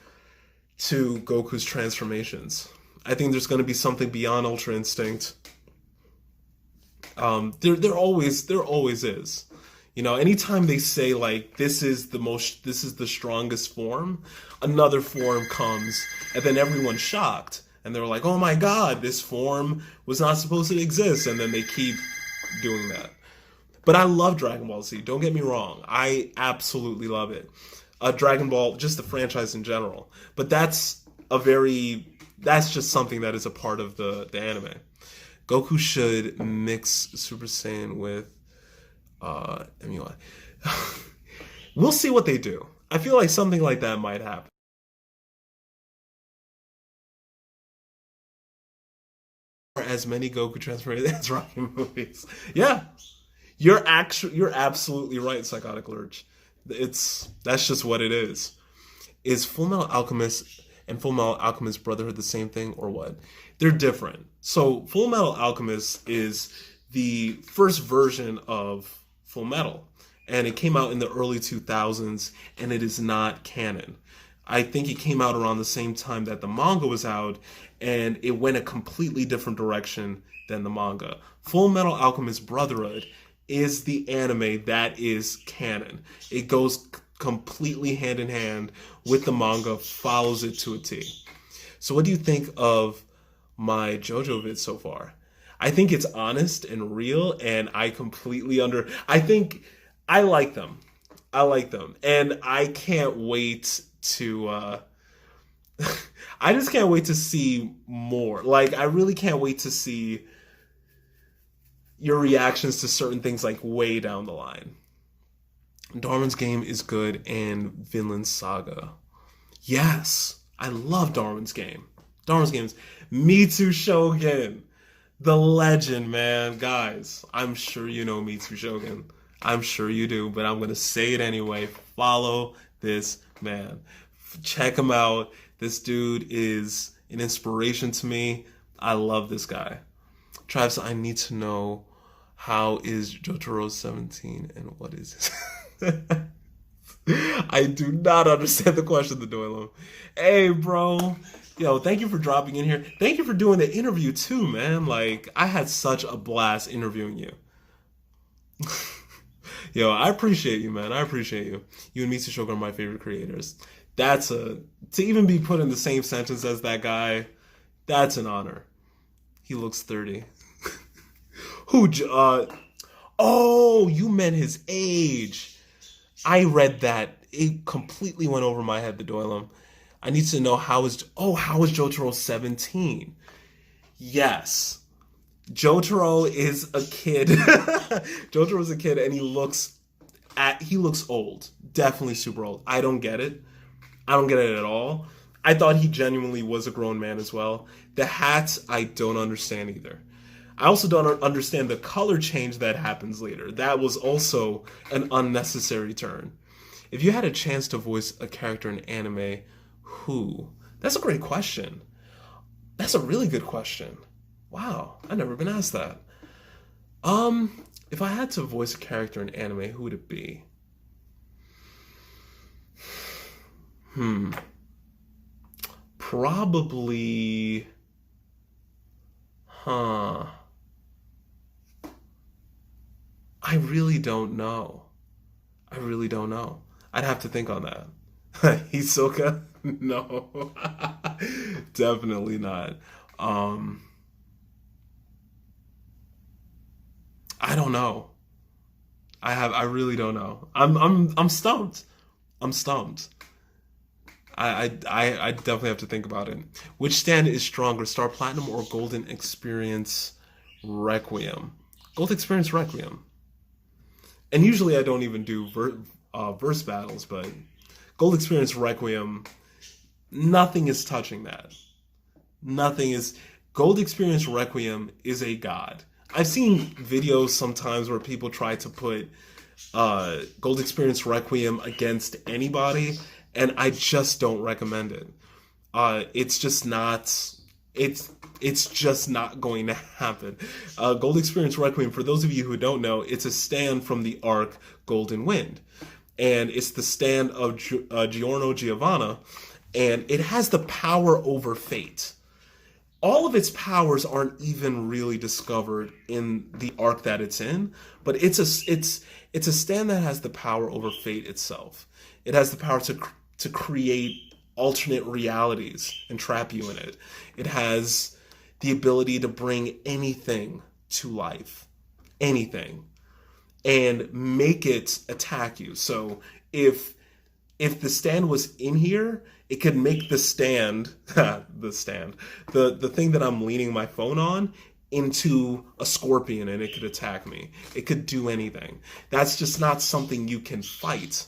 to Goku's transformations. I think there's going to be something beyond Ultra Instinct. There always is. You know, anytime they say like this is the strongest form, another form comes, and then everyone's shocked, and they're like, oh my god, this form was not supposed to exist, and then they keep doing that. But I love Dragon Ball Z, don't get me wrong. I absolutely love it. Dragon Ball, just the franchise in general. But that's just something that is a part of the anime. Goku should mix Super Saiyan with MUI. We'll see what they do. I feel like something like that might happen. As many Goku transformations as Rocky movies. Yeah. You're absolutely right, Psychotic Lurch. That's just what it is. Is Full Metal Alchemist and Full Metal Alchemist Brotherhood the same thing, or what? They're different. So Full Metal Alchemist is the first version of Full Metal, and it came out in the early 2000s, and it is not canon. I think it came out around the same time that the manga was out, and it went a completely different direction than the manga. Full Metal Alchemist Brotherhood is the anime that is canon. It goes completely hand in hand with the manga, follows it to a T. So what do you think of my JoJo vid so far? I think it's honest and real, and I think I like them. I like them. And I can't wait to I just can't wait to see more. Like, I really can't wait to see your reactions to certain things, like, way down the line. Darwin's Game is good, and Vinland Saga. Yes, I love Darwin's Game. Darwin's Game is Mitsu Shogun, the legend, man. Guys, I'm sure you know Mitsu Shogun. I'm sure you do, but I'm going to say it anyway. Follow this man. Check him out. This dude is an inspiration to me. I love this guy. Travis, I need to know, how is Jotaro 17 and what is it? I do not understand the question, the Doylem. Hey, bro. Yo, thank you for dropping in here. Thank you for doing the interview too, man. Like, I had such a blast interviewing you. Yo, I appreciate you, man. I appreciate you. You and Mitsu Shogun are my favorite creators. To even be put in the same sentence as that guy, that's an honor. He looks 30. Oh, you meant his age. I read that it completely went over my head, the Doylem. I need to know how is Jotaro 17? Yes. Jotaro is a kid. Jotaro is a kid and he looks old. Definitely super old. I don't get it. I don't get it at all. I thought he genuinely was a grown man as well. The hat, I don't understand either. I also don't understand the color change that happens later. That was also an unnecessary turn. If you had a chance to voice a character in anime, who? That's a great question. That's a really good question. Wow, I've never been asked that. If I had to voice a character in anime, who would it be? Probably... I really don't know. I'd have to think on that. Hisoka? No. Definitely not. I don't know. I really don't know. I'm stumped. I'm stumped. I definitely have to think about it. Which stand is stronger, Star Platinum or Golden Experience Requiem? Gold Experience Requiem. And usually I don't even do verse battles, but Gold Experience Requiem, nothing is touching that. Nothing is... Gold Experience Requiem is a god. I've seen videos sometimes where people try to put Gold Experience Requiem against anybody, and I just don't recommend it. It's just not going to happen. Gold Experience Requiem, for those of you who don't know, it's a stand from the arc Golden Wind. And it's the stand of Giorno Giovanna, and it has the power over fate. All of its powers aren't even really discovered in the arc that it's in, but it's a stand that has the power over fate itself. It has the power to create alternate realities and trap you in it. It has the ability to bring anything to life, anything, and make it attack you. So if the stand was in here, it could make the stand, the thing that I'm leaning my phone on, into a scorpion, and it could attack me. It could do anything. That's just not something you can fight.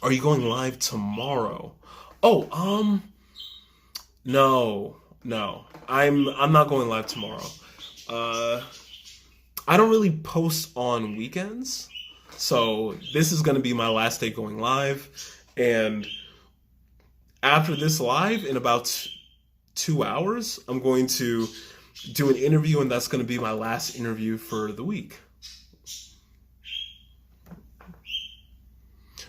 Are you going live tomorrow? Oh, no. I'm not going live tomorrow. I don't really post on weekends, so this is going to be my last day going live. And after this live, in about 2 hours, I'm going to do an interview, and that's going to be my last interview for the week.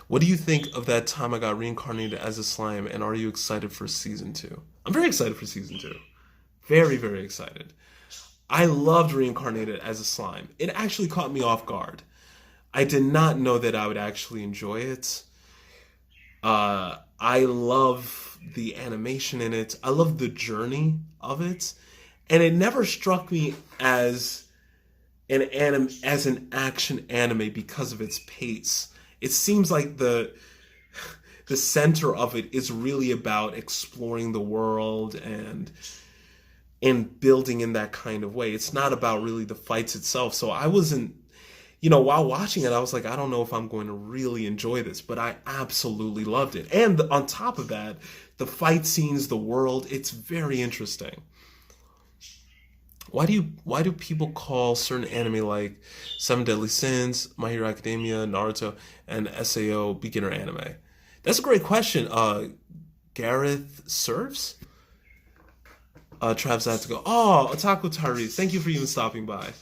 What do you think of that time I got reincarnated as a slime, and are you excited for season 2? I'm very excited for season 2. Very, very excited. I loved reincarnated as a slime. It actually caught me off guard. I did not know that I would actually enjoy it. I love the animation in it. I love the journey of it. And it never struck me as an action anime because of its pace. It seems like the center of it is really about exploring the world and building in that kind of way. It's not about really the fights itself. So I wasn't, while watching it, I was like, I don't know if I'm going to really enjoy this, but I absolutely loved it. And on top of that, the fight scenes, the world, it's very interesting. Why do people call certain anime like Seven Deadly Sins, My Hero Academia, Naruto, and SAO beginner anime? That's a great question. Gareth Surfs? Travis, I have to go. Oh, Otaku Tyrese, thank you for even stopping by.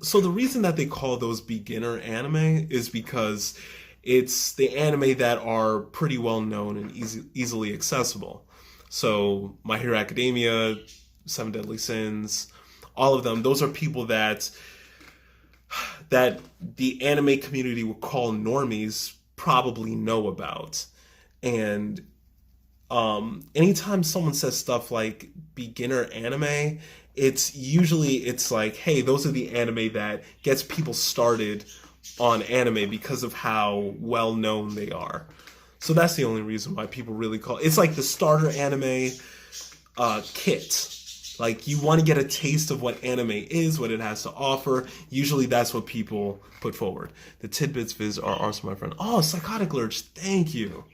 So the reason that they call those beginner anime is because it's the anime that are pretty well known and easily accessible. So My Hero Academia, Seven Deadly Sins, all of them, those are people that the anime community would call normies probably know about. And anytime someone says stuff like beginner anime, it's like, hey, those are the anime that gets people started on anime because of how well known they are. So that's the only reason why people really call it's like the starter anime kit. Like, you want to get a taste of what anime is, what it has to offer. Usually that's what people put forward. The tidbits viz are awesome, my friend. Oh, Psychotic Lurch, thank you.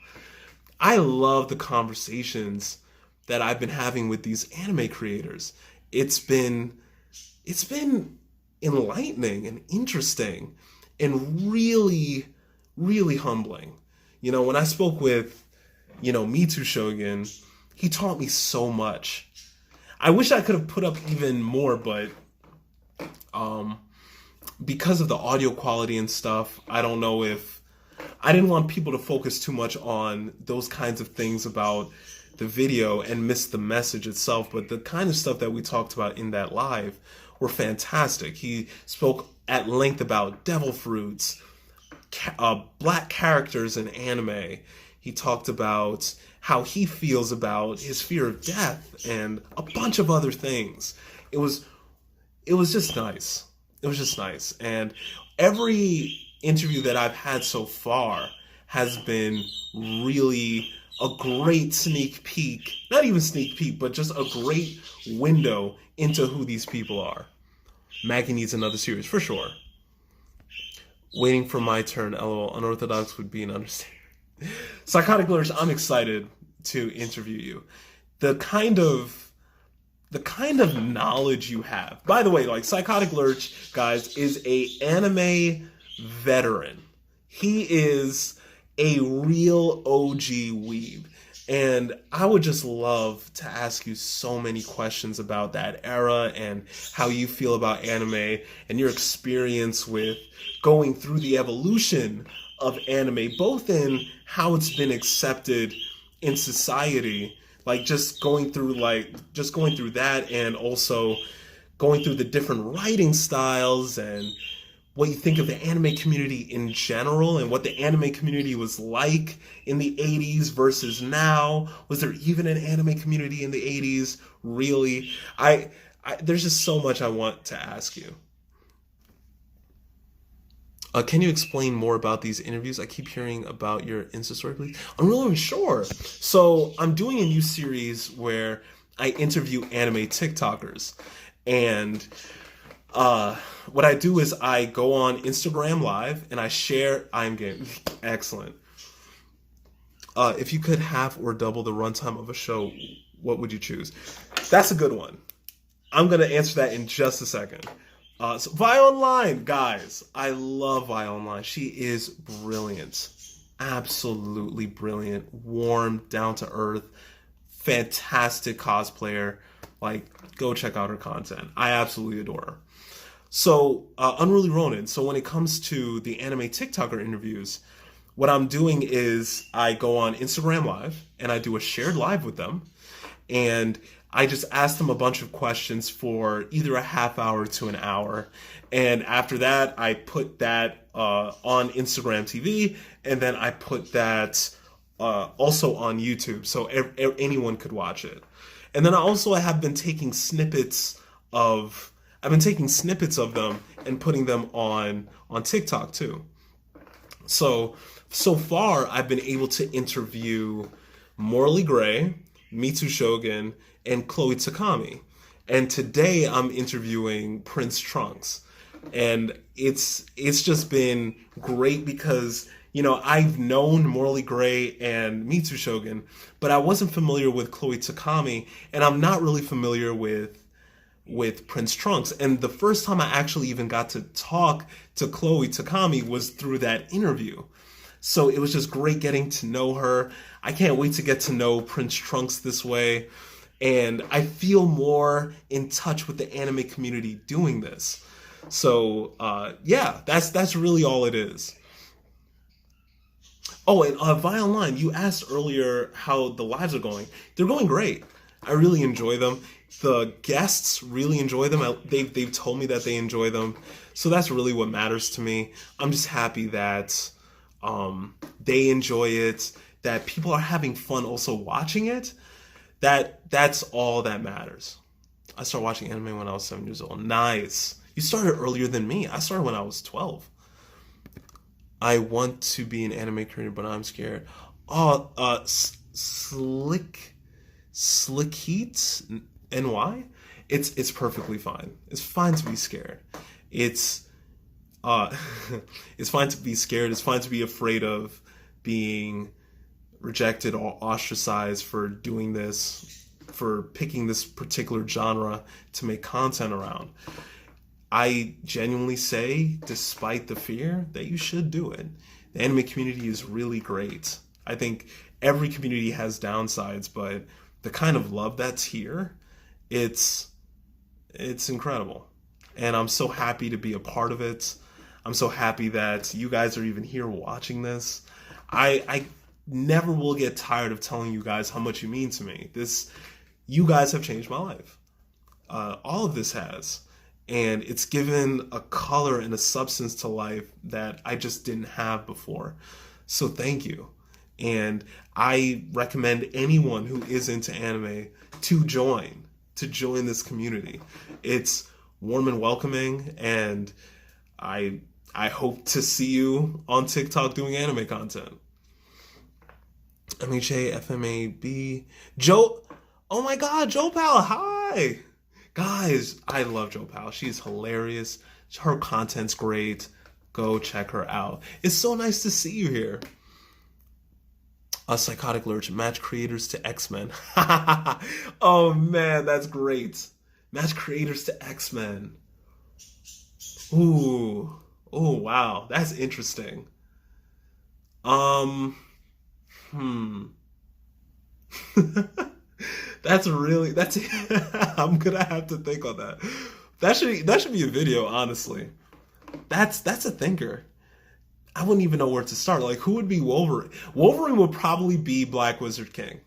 I love the conversations that I've been having with these anime creators. It's been enlightening and interesting and really, really humbling. You know, when I spoke with, Mitu Shogun, he taught me so much. I wish I could have put up even more, but because of the audio quality and stuff, I don't know if I didn't want people to focus too much on those kinds of things about the video and miss the message itself. But the kind of stuff that we talked about in that live were fantastic. He spoke at length about devil fruits, black characters in anime. He talked about how he feels about his fear of death and a bunch of other things. It was just nice. It was just nice. And every interview that I've had so far has been really a great sneak peek. Not even sneak peek, but just a great window into who these people are. Maggie needs another series, for sure. Waiting for my turn, LOL. Unorthodox would be an understatement. Psychotic Lurch, I'm excited to interview you. The kind of knowledge you have. By the way, like, Psychotic Lurch, guys, is a anime veteran. He is a real OG weeb. And I would just love to ask you so many questions about that era and how you feel about anime and your experience with going through the evolution of anime, both in how it's been accepted in society, like just going through that, and also going through the different writing styles and what you think of the anime community in general and what the anime community was like in the 80s versus now. Was there even an anime community in the 80s? Really? There's just so much I want to ask you. Can you explain more about these interviews? I keep hearing about your Insta story, please. I'm really sure. So I'm doing a new series where I interview anime TikTokers. And what I do is I go on Instagram Live and I share. I'm getting excellent. If you could half or double the runtime of a show, what would you choose? That's a good one. I'm going to answer that in just a second. So Vi Online, guys, I love Vi Online. She is brilliant, absolutely brilliant, warm, down to earth, fantastic cosplayer. Like, go check out her content. I absolutely adore her. So, Unruly Ronin. So when it comes to the anime TikToker interviews, what I'm doing is I go on Instagram Live and I do a shared live with them, and I just ask them a bunch of questions for either a half hour to an hour. And after that, I put that on Instagram TV, and then I put that also on YouTube, so anyone could watch it. And then I have been taking snippets of them and putting them on TikTok too. So far, I've been able to interview Morley Gray, Mitsu Shogun, and Chloe Takami. And today I'm interviewing Prince Trunks. And it's just been great because, I've known Morley Gray and Mitsu Shogun, but I wasn't familiar with Chloe Takami, and I'm not really familiar with Prince Trunks. And the first time I actually even got to talk to Chloe Takami was through that interview. So it was just great getting to know her. I can't wait to get to know Prince Trunks this way. And I feel more in touch with the anime community doing this. So, that's really all it is. Oh, and Vi Online, you asked earlier how the lives are going. They're going great. I really enjoy them. The guests really enjoy them. They've told me that they enjoy them. So that's really what matters to me. I'm just happy that they enjoy it, that people are having fun also watching it. That's all that matters. I started watching anime when I was 7 years old. Nice. You started earlier than me. I started when I was 12. I want to be an anime creator, but I'm scared. Oh, Slick Heat NY. It's perfectly fine. It's fine to be scared. It's uh, it's fine to be scared. It's fine to be afraid of being rejected or ostracized for doing this, for picking this particular genre to make content around. I genuinely say, despite the fear, that you should do it. The anime community is really great. I think every community has downsides, but the kind of love that's here, it's incredible. And I'm so happy to be a part of it. I'm so happy that you guys are even here watching this. I never will get tired of telling you guys how much you mean to me. You guys have changed my life. All of this has. And it's given a color and a substance to life that I just didn't have before. So thank you. And I recommend anyone who is into anime to join this community. It's warm and welcoming, and I hope to see you on TikTok doing anime content. MHA, FMAB, Joe. Oh my God, Joe Pal, hi. Guys, I love Joe Pal. She's hilarious. Her content's great. Go check her out. It's so nice to see you here. A Psychotic Lurch, match creators to X-Men. Oh man, that's great. Match creators to X-Men. Ooh. Oh wow, that's interesting. That's I'm gonna have to think on that. That should be a video, honestly. That's a thinker. I wouldn't even know where to start. Like, who would be Wolverine? Wolverine would probably be Black Wizard King.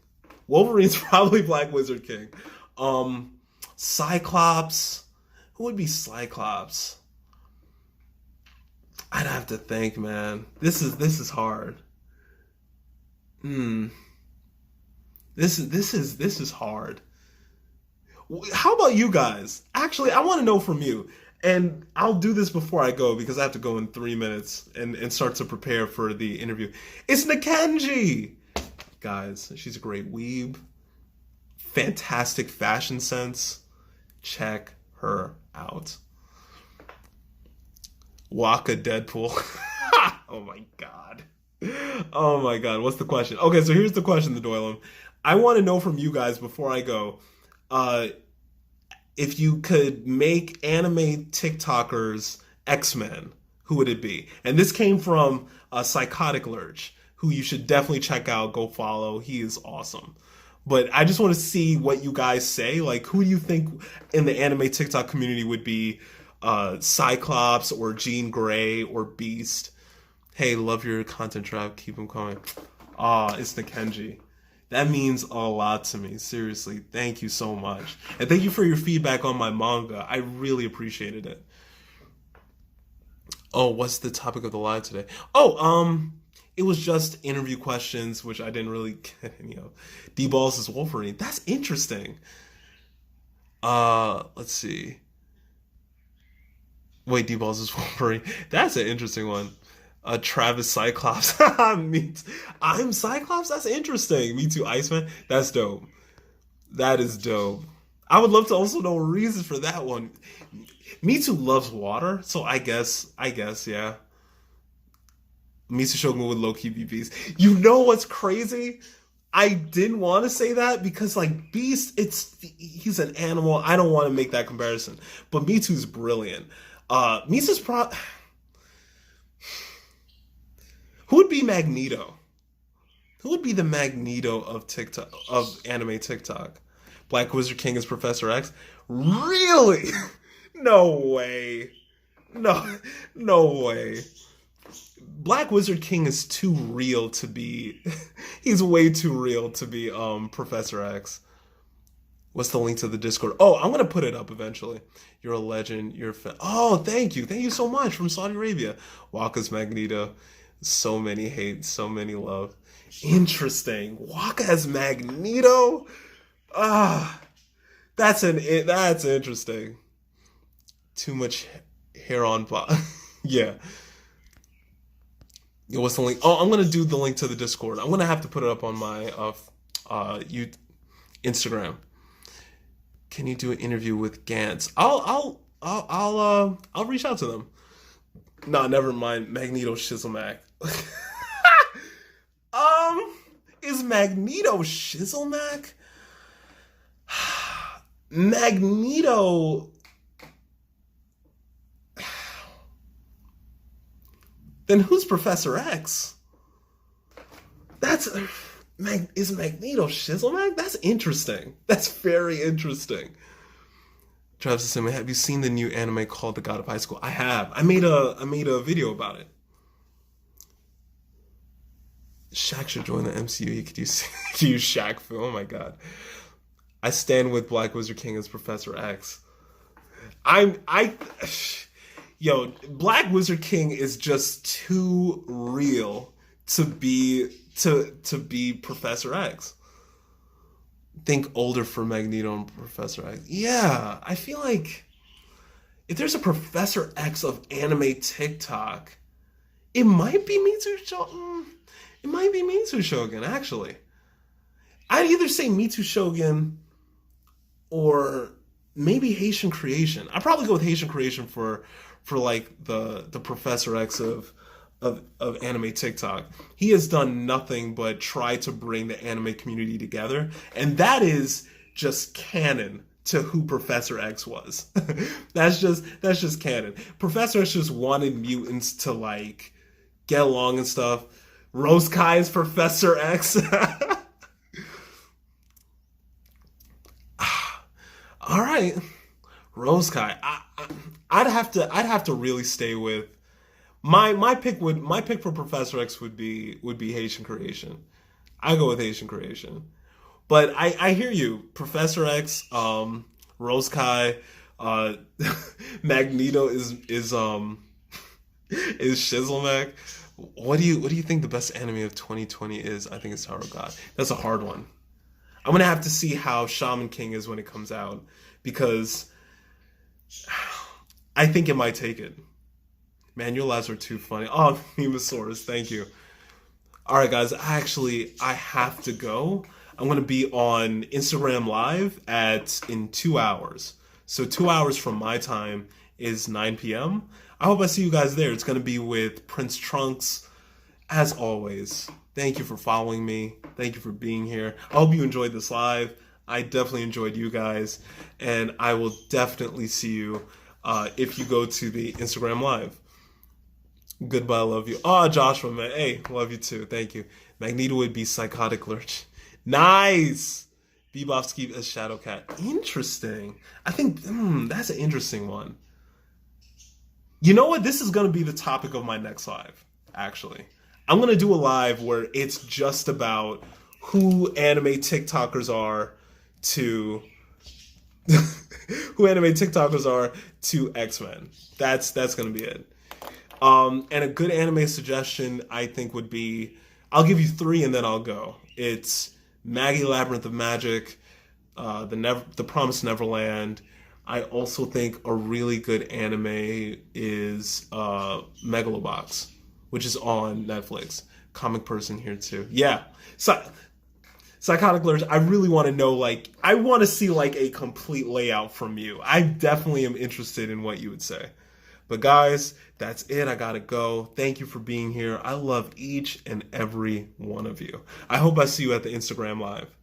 Wolverine's probably Black Wizard King. Cyclops. Who would be Cyclops? I'd have to think, man. This is hard. This is hard. How about you guys? Actually, I want to know from you. And I'll do this before I go because I have to go in 3 minutes and start to prepare for the interview. It's Nikenji! Guys, she's a great weeb. Fantastic fashion sense. Check her out. Waka Deadpool. Oh my God. Oh my God. What's the question? Okay, so here's the question, the Doylem. I want to know from you guys before I go, if you could make anime TikTokers X-Men, who would it be? And this came from Psychotic Lurch, who you should definitely check out, go follow. He is awesome. But I just want to see what you guys say. Like, who do you think in the anime TikTok community would be Cyclops or Jean Grey or Beast? Hey, love your content drop. Keep them coming. It's Nikenji. That means a lot to me. Seriously, thank you so much. And thank you for your feedback on my manga. I really appreciated it. Oh, what's the topic of the live today? It was just interview questions, which I didn't really get any of. D-Balls is Wolverine. That's interesting. Let's see. Wait, D-Balls is Wolverine. That's an interesting one. Travis Cyclops. I'm Cyclops? That's interesting. Me too, Iceman. That's dope. That is dope. I would love to also know reasons for that one. Me too loves water, so I guess, yeah. Mitsu Shogun would low-key be Beast. You know what's crazy? I didn't want to say that because, like, Beast, he's an animal. I don't want to make that comparison. But Mitsu's brilliant. Mitsu's Who would be Magneto? Who would be the Magneto of TikTok, of anime TikTok? Black Wizard King is Professor X? Really? No way. No way. Black Wizard King is too real to be... He's way too real to be Professor X. What's the link to the Discord? Oh, I'm going to put it up eventually. You're a legend. You're Oh, thank you. Thank you so much from Saudi Arabia. Waka's Magneto. So many hate, so many love. Interesting. Waka as Magneto? That's interesting. Too much hair on body. Yeah. Yo, what's the link? Oh, I'm gonna do the link to the Discord. I'm gonna have to put it up on my you Instagram. Can you do an interview with Gantz? I'll reach out to them. Nah, never mind. Magneto Shizzlemack. Is Magneto Shizzlemack? Magneto. Then who's Professor X? That's is Magneto Shizzlemack? That's interesting. That's very interesting. Travisthesibling, have you seen the new anime called The God of High School? I have. I made a video about it. Shaq should join the MCU. He could use Shaq film. Oh my god. I stand with Black Wizard King as Professor X. Yo, Black Wizard King is just too real to be Professor X. Think older for Magneto and Professor X. Yeah, I feel like if there's a Professor X of anime TikTok, it might be Mitsu Shogun. It might be Mitsu Shogun, actually. I'd either say Mitsu Shogun or maybe Haitian Creation. I'd probably go with Haitian Creation for like the Professor X of anime TikTok. He has done nothing but try to bring the anime community together, and that is just canon to who Professor X was. that's just canon. Professor X just wanted mutants to like get along and stuff. Rose Kai is Professor X. All right, Rose Kai. I'd have to really stay with my pick for Professor X would be Haitian Creation. I go with Haitian Creation, but I hear you. Professor X, Rose Kai, Magneto is Shizzlemack. What do you think the best anime of 2020 is? I think it's Tower of God. That's a hard one. I'm gonna have to see how Shaman King is when it comes out, because I think it might take it. Man, your lives are too funny. Oh, Nemosaurus, thank you. All right, guys, I have to go. I'm gonna be on Instagram Live in 2 hours. So 2 hours from my time is 9 p.m. I hope I see you guys there. It's gonna be with Prince Trunks, as always. Thank you for following me. Thank you for being here. I hope you enjoyed this live. I definitely enjoyed you guys. And I will definitely see you if you go to the Instagram Live. Goodbye, love you. Oh, Joshua, man. Hey, love you too. Thank you. Magneto would be Psychotic Lurch. Nice! Bebopski as Shadowcat. Interesting. I think that's an interesting one. You know what? This is going to be the topic of my next live, actually. I'm going to do a live where it's just about who anime TikTokers are to X-Men. That's going to be it. And a good anime suggestion I think would be, I'll give you 3 and then I'll go. It's Maggie Labyrinth of Magic, The Promised Neverland. I also think a really good anime is Megalobox, which is on Netflix. Comic person here too. Yeah. Psychotic Lurch, I really want to know, I want to see a complete layout from you. I definitely am interested in what you would say. But guys, that's it. I gotta go. Thank you for being here. I love each and every one of you. I hope I see you at the Instagram Live.